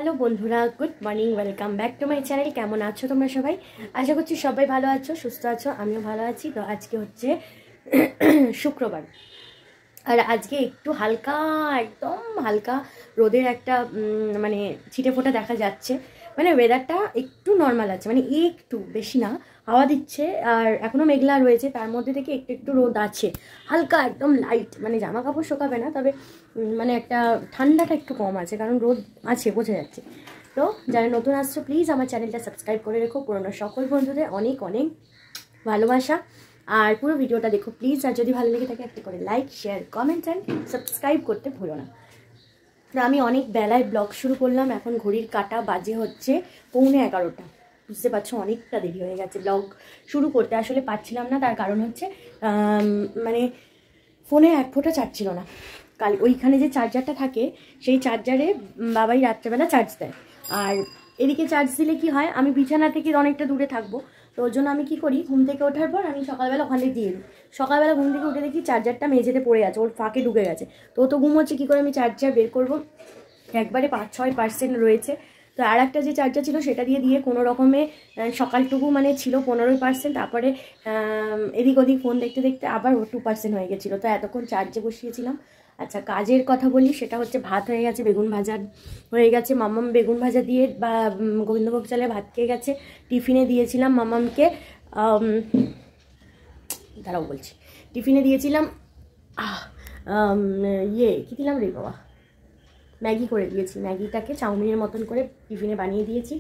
Hello বন্ধুরা, good morning, welcome back to my channel. কেমন আছো তোমরা সবাই? আশা করছি সবাই ভালো আছো, সুস্থ আছো, আমিও ভালো আছি। তো আজকে হচ্ছে শুক্রবার, আর আজকে একটু হালকা, একদম হালকা রোদের একটা মানে ছিটে ফোটা দেখা যাচ্ছে। মানে ওয়েদারটা একটু নর্মাল আছে, মানে একটু বেশি না, হাওয়া দিচ্ছে আর এখনও মেঘলা রয়েছে, তার মধ্যে থেকে একটু একটু রোদ আছে, হালকা একদম লাইট। মানে জামা কাপড় শোকাবে না, তবে মানে একটা ঠান্ডাটা একটু কম আছে, কারণ রোদ আছে, বোঝা যাচ্ছে। তো যারা নতুন আসছো প্লিজ আমার চ্যানেলটা সাবস্ক্রাইব করে রেখো। পুরোনো সকল বন্ধুদের অনেক অনেক ভালোবাসা, আর পুরো ভিডিওটা দেখো প্লিজ। আর যদি ভালো লেগে থাকে একটা করে like, share, comment and subscribe করতে ভুলো না। তো আমি অনেক বেলায় ব্লগ শুরু করলাম, এখন ঘড়ির কাঁটা বাজে হচ্ছে 11:15। বুঝতে পারছো অনেকটা দেরি হয়ে গেছে ব্লগ শুরু করতে। আসলে পারছিলাম না, তার কারণ হচ্ছে মানে ফোনে এক ফোঁটা চার্জ ছিল না। কাল ওইখানে যে চার্জারটা থাকে সেই চার্জারে বাবাই রাত্রেবেলা চার্জ দেয়, আর এদিকে চার্জ দিলে কি হয়, আমি বিছানা থেকে অনেকটা দূরে থাকবো। তো ওর জন্য আমি কি করি, ঘুম থেকে ওঠার পর আমি সকালবেলা ওখানে দিয়ে দিই। সকালবেলা ঘুম থেকে উঠে দেখি চার্জারটা মেঝেতে পড়ে আছে, ওর ফাঁকে ঢুকে গেছে। তো ও তো ঘুম হচ্ছে, কী করে আমি চার্জার বের করবো, একবারে 5-6% রয়েছে। তো আর একটা যে চার্জার ছিল সেটা দিয়ে কোনো রকমে সকালটুকু মানে ছিল 15%, তারপরে এদিক ওদিক ফোন দেখতে দেখতে আবার 2% হয়ে গেছিলো। তো এতক্ষণ চার্জে বসিয়েছিলাম। আচ্ছা, কাজের কথা বলি, সেটা হচ্ছে ভাত হয়ে গেছে, বেগুন ভাজা হয়ে গেছে। মাম্মাম বেগুন ভাজা দিয়ে বা গোবিন্দভোগ চালে ভাত খেয়ে গেছে। টিফিনে দিয়েছিলাম মাম্মামকে, দাঁড়াও বলছি, টিফিনে দিয়েছিলাম কী দিলাম রে বাবা, ম্যাগি করে দিয়েছি। ম্যাগিটাকে চাউমিনের মতন করে টিফিনে বানিয়ে দিয়েছি।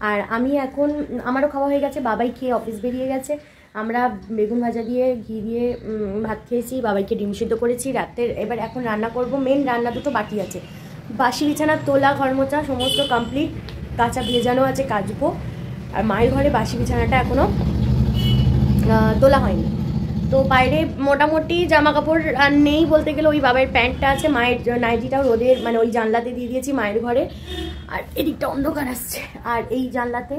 আর আমি এখন, আমারও খাওয়া হয়ে গেছে, বাবাই খেয়ে অফিস বেরিয়ে গেছে। আমরা বেগুন ভাজা দিয়ে ঘি দিয়ে ভাত খেয়েছি, বাবাইকে ডিম সিদ্ধ করেছি রাতের। এবার এখন রান্না করব, মেন রান্না দুটো বাকি আছে। বাসি বিছানার তোলা, ঘর মোছা সমস্ত কমপ্লিট, কাঁচা ভেজানো আছে, কাচবো। আর মায়ের ঘরে বাসি বিছানাটা এখনও তোলা হয়নি। তো বাইরে মোটামুটি জামা কাপড় আর নেই বলতে গেলে, ওই বাবার প্যান্টটা আছে, মায়ের নাইটিটাও রোদের মানে ওই জানলাতে দিয়ে দিয়েছি মায়ের ঘরে। আর এদিকটা অন্ধকার আসছে, আর এই জানলাতে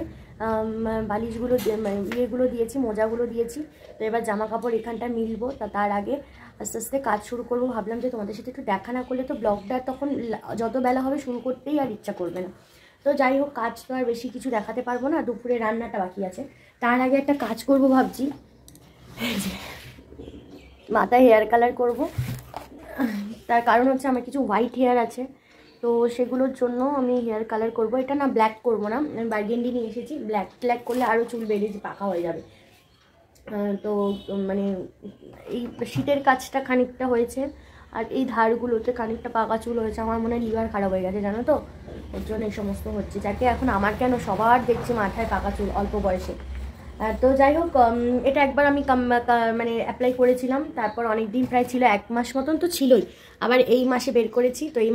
বালিশগুলো মানে ইয়েগুলো দিয়েছি, মোজাগুলো দিয়েছি। তো এবার জামা কাপড় এখানটা মিলবো, তার আগে আস্তে আস্তে কাজ শুরু করবো। ভাবলাম যে তোমাদের সাথে একটু দেখা না করলে তো ব্লগটা তখন যত বেলা হবে শুরু করতেই আর ইচ্ছা করবে না। তো যাই হোক, কাজ তো আর বেশি কিছু দেখাতে পারবো না, দুপুরে রান্নাটা বাকি আছে। তার আগে একটা কাজ করবো ভাবছি, মাথায় হেয়ার কালার করব। তার কারণ হচ্ছে আমার কিছু হোয়াইট হেয়ার আছে, তো সেগুলোর জন্য আমি হেয়ার কালার করব। এটা না ব্ল্যাক করব না, আমি বার্গেন্ডি নিয়ে এসেছি। ব্ল্যাক করলে আরও চুল বেড়ে পাকা হয়ে যাবে। তো মানে এই শীতের কাজটা খানিকটা হয়েছে, আর এই ধারগুলোতে খানিকটা পাকা চুল হয়েছে। আমার মনে হয় লিভার খারাপ হয়ে গেছে, জানো তো, ওর জন্য এই সমস্ত হচ্ছে। যাকে এখন আমার কেন সবার দেখছি মাথায় পাকা চুল অল্প বয়সে। তো যাই হোক, এটা একবার আমি মানে অ্যাপ্লাই করেছিলাম, তারপর অনেক দিন প্রায় ছিল, 1 মাস মতন তো ছিলই। আবার এই মাসে বের করেছি, তো এই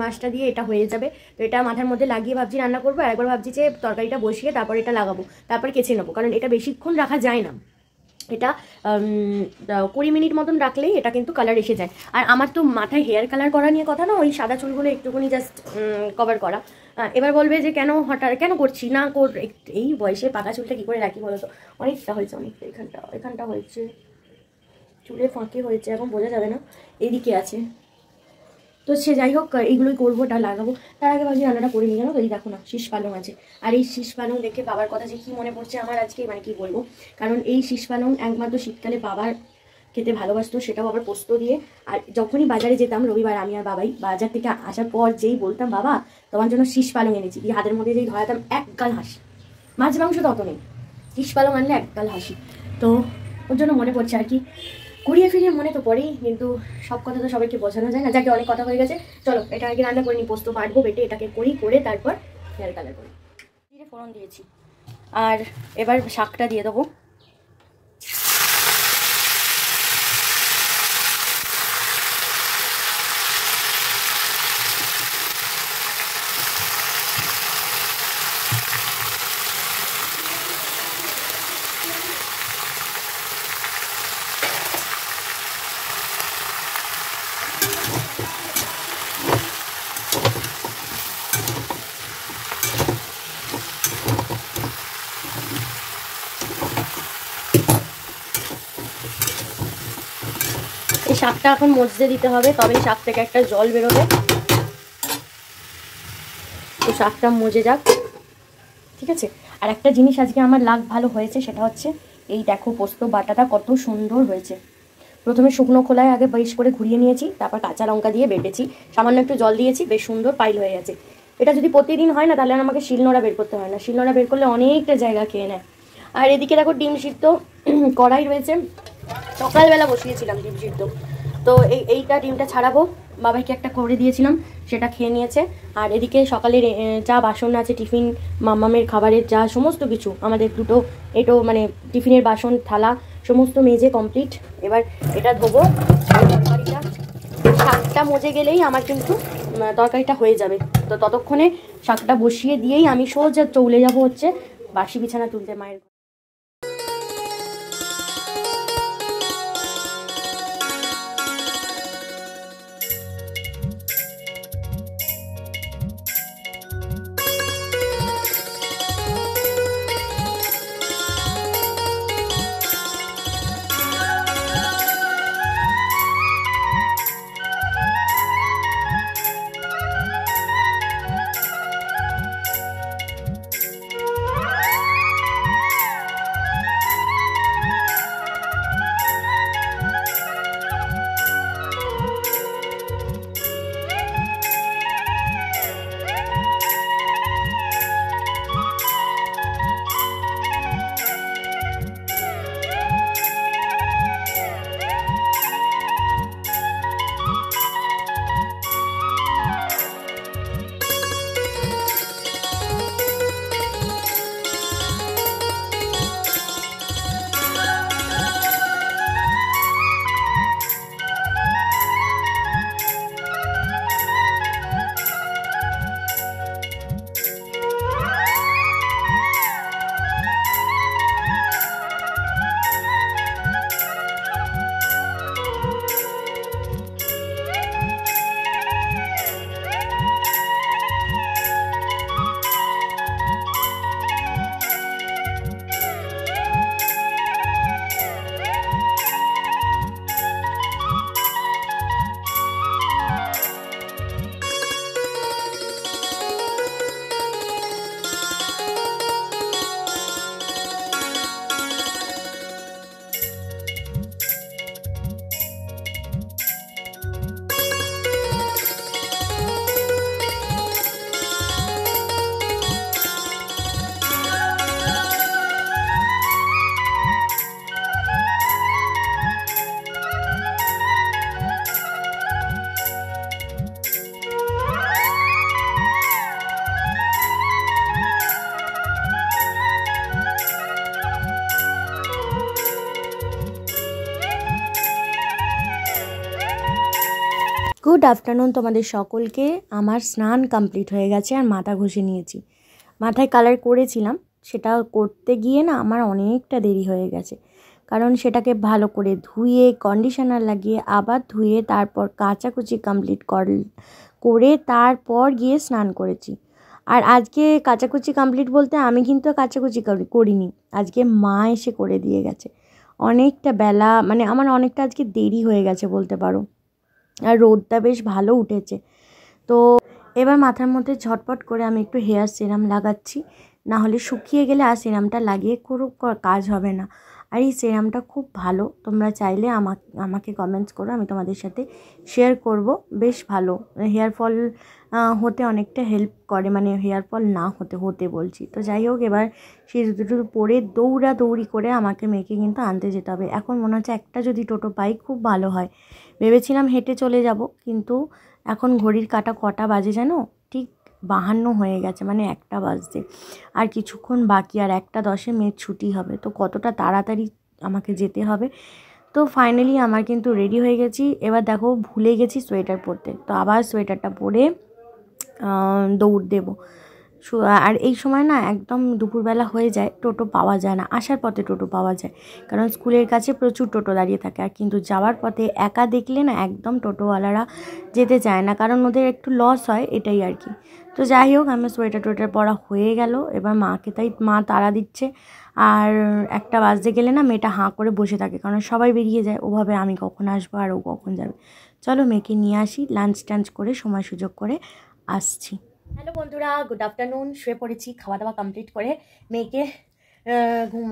মাসটা দিয়ে এটা হয়ে যাবে। তো এটা মাথার মধ্যে লাগিয়ে ভাবছি রান্না করবো, আর একবার ভাবছি যে তরকারিটা বসিয়ে তারপর এটা লাগাবো, তারপর কেচে নেবো, কারণ এটা বেশিক্ষণ রাখা যায় না। এটা 20 মিনিট মতন রাখলেই এটা কিন্তু কালার এসে যায়। আর আমার তো মাথায় হেয়ার কালার করা নিয়ে কথা না, ওই সাদা চুলগুলো একটুখানি জাস্ট কভার করা। এবার বলবে যে কেন করছি না, এই বয়সে পাকা চুলটা কী করে রাখি বলো তো। অনেকটা হয়েছে, অনেকটা এখানটা হয়েছে, চুলের ফাঁকে হয়েছে, এখন বোঝা যাবে না, এদিকে আছে। তো সে যাই হোক, এইগুলোই করবো, ওটা লাগাবো। তার আগে ভাবছি রান্নাটা করে নিয়ে গেলো। তো এই দেখো না, শীষ পালং আছে। আর এই শীষ পালং দেখে বাবার কথা যে কী মনে পড়ছে আমার আজকে, মানে কী বলবো। কারণ এই শীষ পালং একমাত্র শীতকালে বাবার খেতে ভালোবাসতো, সেটাও আবার পোস্ত দিয়ে। আর যখনই বাজারে যেতাম রবিবার, আমি আর বাবাই বাজার থেকে আসার পর যেই বলতাম, বাবা তোমার জন্য শীষ পালং এনেছি, দিয়ে হাতের মধ্যে যেই ধরাতাম, একগাল হাসি। মাছ মাংস তত নেই, শীষ পালং আনলে একগাল হাসি। তো ওর জন্য মনে পড়ছে আর কি, ঘুরিয়ে ফিরিয়ে মনে তো পড়েই, কিন্তু সব কথা তো সবাইকে বোঝানো যায় না। যাকে অনেক কথা হয়ে গেছে, চলো এটা আগে রান্না করে নিই। পোস্ত বাটবো, বেটে এটাকে করে তারপর হেয়ার কালার করি। জিরে ফোড়ন দিয়েছি, আর এবার শাকটা দিয়ে দেবো। এই শাকটা এখন মজতে দিতে হবে, তবেই শাক থেকে একটা জল বেরোবে। তো শাকটা মজে যাক, ঠিক আছে। আর একটা জিনিস আজকে আমার লাগ ভালো হয়েছে, সেটা হচ্ছে এই দেখো পোস্ত বাটাটা কত সুন্দর হয়েছে। প্রথমে শুকনো খোলায় আগে বেশ করে ঘুরিয়ে নিয়েছি, তারপর কাঁচা লঙ্কা দিয়ে বেটেছি, সামান্য একটু জল দিয়েছি, বেশ সুন্দর পাইল হয়ে গেছে। এটা যদি প্রতিদিন হয় না, তাহলে আমাকে শিলনোড়া বের করতে হয় না, শিলনোড়া বের করলে অনেকটা জায়গা খেয়ে নেয়। আর এদিকে দেখো ডিম সিদ্ধ কড়াই রয়েছে, সকালবেলা বসিয়েছিলাম ডিম সিদ্ধ। তো এইটা ডিমটা ছাড়াবো, বাবাকে একটা করে দিয়েছিলাম, সেটা খেয়ে নিয়েছে। আর এদিকে সকালের যা বাসন আছে, টিফিন মাম্মামের খাবারের যা সমস্ত কিছু, আমাদের দুটো এটো মানে টিফিনের বাসন থালা সমস্ত মেজে কমপ্লিট। এবার এটা ধোবো, তরকারিটা শাকটা মজে গেলেই আমার কিন্তু তরকারিটা হয়ে যাবে। তো ততক্ষণে শাকটা বসিয়ে দিয়েই আমি সোজা চলে যাব হচ্ছে বাসি বিছানা তুলতে মায়ের। গুড আফটারনুন তোমাদের সকলকে। আমার স্নান কমপ্লিট হয়ে গেছে আর মাথা ঘষে নিয়েছি। মাথায় কালার করেছিলাম, সেটা করতে গিয়ে না আমার অনেকটা দেরি হয়ে গেছে, কারণ সেটাকে ভালো করে ধুয়ে কন্ডিশনার লাগিয়ে আবার ধুয়ে তারপর কাচাকুচি কমপ্লিট করে তারপর গিয়ে স্নান করেছি। আর আজকে কাচাকুচি কমপ্লিট বলতে আমি কিন্তু কাচাকুচি করিনি, আজকে মা এসে করে দিয়ে গেছে। অনেকটা বেলা, মানে আমার অনেকটা আজকে দেরি হয়ে গেছে বলতে পারো। আর রোদটা বেশ ভালো উঠেছে। তো এবার মাথার মধ্যে ঝটপট করে আমি একটু হেয়ার সিরাম লাগাচ্ছি, না হলে শুকিয়ে গেলে আর সিরামটা লাগিয়ে কোনো কাজ হবে না। আর এই সিরামটা খুব ভালো, তোমরা চাইলে আমাকে কমেন্টস করো, আমি তোমাদের সাথে শেয়ার করব। বেশ ভালো, হেয়ার ফল হতে অনেকটা হেল্প করে, মানে হেয়ার ফল না হতে বলছি। তো যাই হোক, এবার সেই দুটো পরে দৌড়াদৌড়ি করে আমাকে মেয়েকে কিন্তু আনতে যেতে হবে। এখন মনে হচ্ছে একটা যদি টোটো পাই খুব ভালো হয়। ভেবেছিলাম হেঁটে চলে যাব, কিন্তু এখন ঘড়ির কাঁটা কটা বাজে জানো? ঠিক 52 হয়ে গেছে, মানে 1টা বাজতে আর কিছুক্ষণ বাকি। আর 1:10 মেয়ের ছুটি হবে, তো কতটা তাড়াতাড়ি আমাকে যেতে হবে। তো ফাইনালি আমার কিন্তু রেডি হয়ে গেছি। এবার দেখো ভুলে গেছি সোয়েটার পরতে, তো আবার সোয়েটারটা পরে দৌড় দেবো। আর এই সময় না একদম দুপুরবেলা হয়ে যায়, টোটো পাওয়া যায় না। আসার পথে টোটো পাওয়া যায়, কারণ স্কুলের কাছে প্রচুর টোটো দাঁড়িয়ে থাকে। আর কিন্তু যাওয়ার পথে একা দেখলে না একদম টোটোওয়ালারা যেতে চায় না, কারণ ওদের একটু লস হয়, এটাই আর কি। তো যাই হোক, আমার সোয়েটার পরা হয়ে গেল। এবার মাকে মা তাড়া দিচ্ছে। আর 1টা বাজতে গেলে না মেয়েটা হাঁ করে বসে থাকে, কারণ সবাই বেরিয়ে যায়, ওভাবে আমি কখন আসবো আর ও কখন যাবে। চলো মেয়েকে নিয়ে আসি, লাঞ্চ টাঞ্চ করে সময় সুযোগ করে আসছি। হ্যালো বন্ধুরা, গুড আফটারনুন। শুয়ে পড়েছি খাওয়া দাওয়া কমপ্লিট করে। মেয়েকে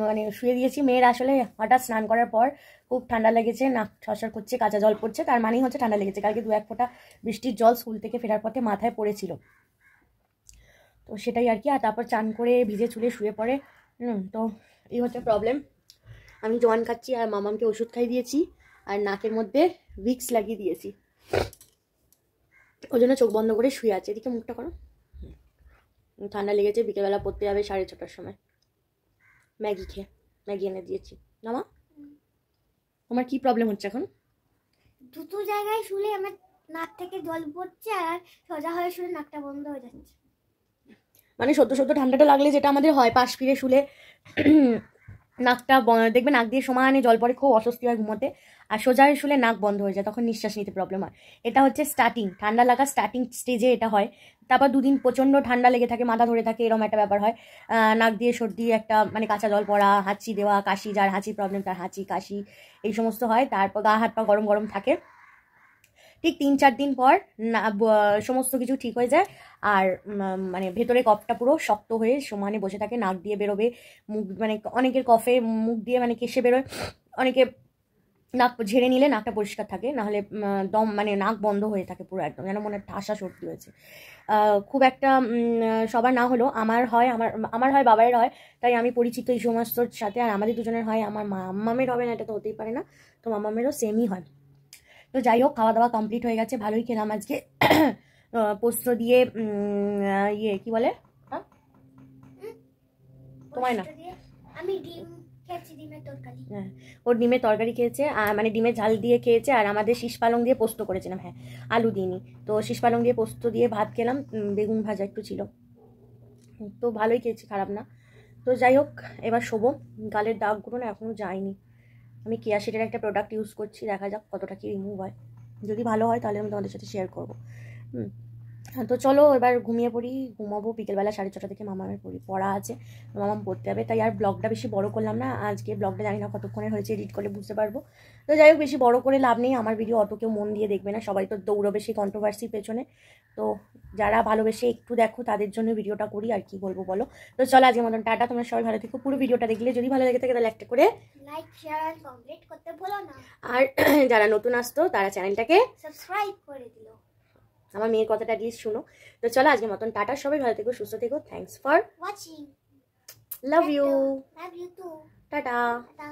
মানে শুয়ে দিয়েছি। মেয়ের আসলে হঠাৎ স্নান করার পর খুব ঠান্ডা লেগেছে, নাক ছরছর করছে, কাঁচা জল পড়ছে, তার মানেই হচ্ছে ঠান্ডা লেগেছে। কালকে 2-1 ফোঁটা বৃষ্টির জল স্কুল থেকে ফেরার পথে মাথায় পড়েছিল, তো সেটাই আর কি। আর তারপর চান করে ভিজে চুলে শুয়ে পড়ে। তো এই হচ্ছে প্রবলেম। আমি জোয়ান খাচ্ছি আর মামামকে ওষুধ খাই দিয়েছি, আর নাকের মধ্যে ভিক্স লাগিয়ে দিয়েছি। ওই জন্য চোখ বন্ধ করে শুয়ে আছে। এদিকে মুখটা করো। ঠান্ডা লেগেছে, বিকেলবেলা পড়তে যাবে 6:30টার সময়। ম্যাগি এনে দিয়েছি। না মা, তোমার কি প্রবলেম হচ্ছে এখন? দুটো জায়গায় শুলে আমার নাক থেকে জল পড়ছে, আর সোজা হয়ে শুলে নাকটা বন্ধ হয়ে যাচ্ছে। মানে সদ্য সদ্য ঠান্ডাটা লাগলে যেটা আমাদের হয়, পাশ ফিরে শুলে নাকটা দেখবে নাক দিয়ে সমানে জল পড়ে, খুব অস্বস্তি হয় ঘুমোতে। আর সোজা হয়ে শুলে নাক বন্ধ হয়ে যায়, তখন নিঃশ্বাস নিতে প্রবলেম হয়। এটা হচ্ছে স্টার্টিং, ঠান্ডা লাগা স্টার্টিং স্টেজে এটা হয়। তারপর 2 দিন প্রচণ্ড ঠান্ডা লেগে থাকে, মাথা ধরে থাকে, এরকম একটা ব্যাপার হয়। নাক দিয়ে সর্দি, একটা মানে কাঁচা জল পড়া, হাঁচি দেওয়া, কাশি, যার হাঁচির প্রবলেম তার হাঁচি কাশি এই সমস্ত হয়। তারপর গা হাত পা গরম গরম থাকে। ঠিক 3-4 দিন পর সমস্ত কিছু ঠিক হয়ে যায়। আর মানে ভেতরে কফটা পুরো শক্ত হয়ে সমানে বসে থাকে, নাক দিয়ে বেরোবে, মুখ মানে অনেকের কফে মুখ দিয়ে মানে কেশে বেরোয়, অনেকে নাক ঝেড়ে নিলে নাকটা পরিষ্কার থাকে, নাহলে দম মানে নাক বন্ধ হয়ে থাকে পুরো একদম, যেন মনে ঠাসা সর্দি হয়েছে। খুব একটা সবার না হলেও আমার হয়, আমার হয়, বাবারের হয়, তাই আমি পরিচিত এই সমস্তর সাথে। আর আমাদের দুজনের হয়, আমার মামামের হবে না এটা তো হতেই পারে না, তো মামামেরও সেমই হয়। তো যাই হোক, খাওয়া দাওয়া কমপ্লিট হয়ে গেছে, ভালোই খেলাম আজকে। পোস্ত দিয়ে ইয়ে কি বলে তোমায় না, আমি ডিম খেয়েছি, ডিমের তরকারি। হ্যাঁ, ওর ডিমের তরকারি খেয়েছে, আর মানে ডিমের ঝাল দিয়ে খেয়েছে। আর আমাদের শীষ পালং দিয়ে পোস্ত করেছিলাম, হ্যাঁ আলু দিইনি, তো শীষ পালং দিয়ে পোস্ত দিয়ে ভাত খেলাম। বেগুন ভাজা একটু ছিল, তো ভালোই খেয়েছি, খারাপ না। তো যাই হোক, এবার শোবো। গালের দাগগুলো না এখনও যায়নি। আমি কেয়াশেটের একটা প্রোডাক্ট ইউজ করছি, দেখা যাক কতটা কি রিমুভ হয়। যদি ভালো হয় তাহলে আমি তোমাদের সাথে শেয়ার করবো। তো চলো এবার ঘুমিয়ে পড়ি, ঘুমাবো। বিকেলবেলা 6:30 থেকে মামামের পড়া আছে, মামাম পড়তে হবে, তাই আর ব্লগটা বেশি বড় করলাম না আজকে। ব্লগটা জানি না কতক্ষণের হয়েছে, এডিট করলে বুঝতে পারবো। তো যাই হোক, বেশি বড় করে লাভ নেই, আমার ভিডিও অত কেউ মন দিয়ে দেখবে না, সবাই তো দৌড়বে সেই কন্ট্রোভার্সির পেছনে। তো যারা ভালোবেসে একটু দেখো তাদের জন্য ভিডিওটা করি, আর কি বলবো বলো। তো চলো আজকের মতন টাটা, তোমরা সবাই ভালো থেকো। পুরো ভিডিওটা দেখলে যদি ভালো লেগে থাকে তাহলে একটা করে লাইক শেয়ার আর কমেন্ট করতে ভুলো না, আর যারা নতুন আসতো তারা চ্যানেলটাকে সাবস্ক্রাইব করে দিও। আমার মেয়ের কথাটা দিয়ে শুনো। তো চলো আজকের মতন টাটা, সবাই ভালো থেকো, সুস্থ থেকো। Thanks for watching, love you, love you too, tata. Tata.